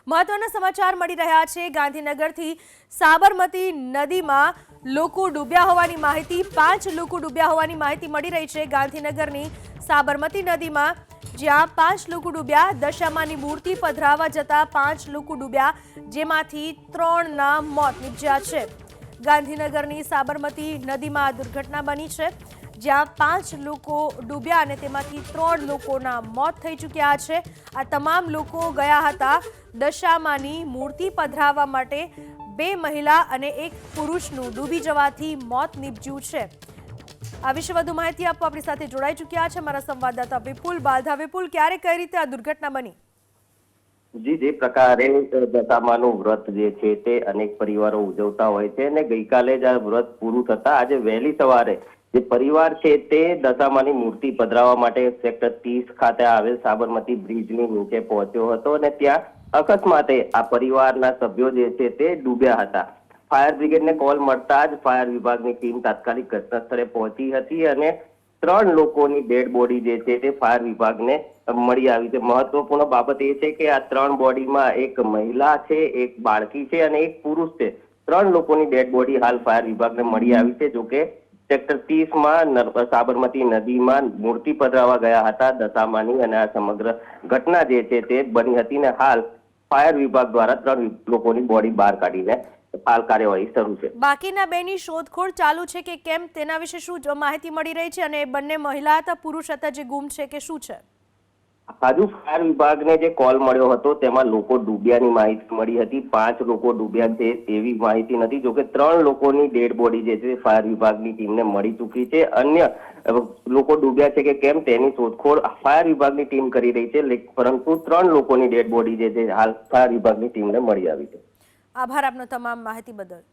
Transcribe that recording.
મહત્વના સમાચાર મળી રહ્યા છે ગાંધીનગરથી સાબરમતી નદીમાં લોકો ડૂબ્યા હોવાની માહિતી 5 લોકો ડૂબ્યા હોવાની માહિતી મળી રહી છે ગાંધીનગરની સાબરમતી નદીમાં જ્યાં 5 લોકો ડૂબ્યા દશામાની મૂર્તિ પધરાવવા જતા 5 લોકો ડૂબ્યા જેમાંથી 3 ના મોત નીપજ્યા છે ગાંધીનગરની સાબરમતી નદીમાં આ દુર્ઘટના બની છે જ્યાં 5 લોકો ડૂબ્યા અને તેમાંથી 3 લોકોના મોત થઈ ચૂક્યા છે આ તમામ લોકો ગયા હતા દશામાની મૂર્તિ પધરાવવા માટે 2 મહિલા અને 1 પુરુષનું ડૂબી જવાથી મોત નીપજ્યું છે આ વિશે વધુ માહિતી આપવા આપણી સાથે જોડાઈ ચૂક્યા છે મારા સંવાદદાતા વિપુલ બાલધા વિપુલ ક્યારે કઈ રીતે આ દુર્ઘટના બની જી જે પ્રકારે દશામાનું વ્રત જે છે તે અનેક પરિવારો ઉજવતા હોય છે અને ગઈકાલે જ આ વ્રત પૂરું થતા આજે વહેલી સવારે જે પરિવાર છે તે દશામાની મૂર્તિ પધરાવવા માટે સેક્ટર 30 ખાતે આવેલ સાબરમતી બ્રિજની નીચે પહોંચ્યો હતો અને ત્યાં અકસ્માતે આ પરિવારના સભ્યો જે છે તે ડૂબ્યા હતા ફાયર બ્રિગેડને કોલ મળતા જ ફાયર વિભાગની ટીમ તાત્કાલિક ઘટના સ્થળે પહોંચી હતી અને 3 લોકોની ડેડ બોડી જે છે તે ફાયર વિભાગને મળી આવી છે મહત્વપૂર્ણ બાબત એ છે કે આ 3 બોડીમાં એક મહિલા છે એક બાળકી છે અને એક પુરુષ છે 3 લોકોની ડેડ બોડી હાલ ફાયર વિભાગને મળી આવી છે જોકે સેક્ટર 30 માં સાબરમતી નદીમાં મૂર્તિ પધરાવવા ગયા હતા દશામાની અને આ સમગ્ર ઘટના જે છે તે બની હતી ને હાલ ફાયર વિભાગ દ્વારા 3 લોકોની બોડી બહાર કાઢીને હાલ કાર્યવાહી શરૂ છે બાકીના બેની શોધખોળ ચાલુ છે કે કેમ તેના વિશે શું માહિતી મળી રહી છે અને બંને મહિલા હતા પુરુષ હતા જે ગુમ છે કે શું છે હજુ ફાયર વિભાગને જે કોલ મળ્યો હતો તેમાં લોકો ડૂબ્યાની માહિતી મળી હતી 5 લોકો ડૂબ્યા છે એવી માહિતી નથી જોકે 3 લોકોની ડેડ બોડી જે છે ફાયર વિભાગની ટીમને મળી ચૂકી છે અન્ય લોકો ડૂબ્યા છે કે કેમ તેની શોધખોળ ફાયર વિભાગની ટીમ કરી રહી છે પરંતુ 3 લોકોની ડેડ બોડી જે છે હાલ ફાયર વિભાગની ટીમને મળી આવી છે આભાર આપનો તમામ માહિતી બદલ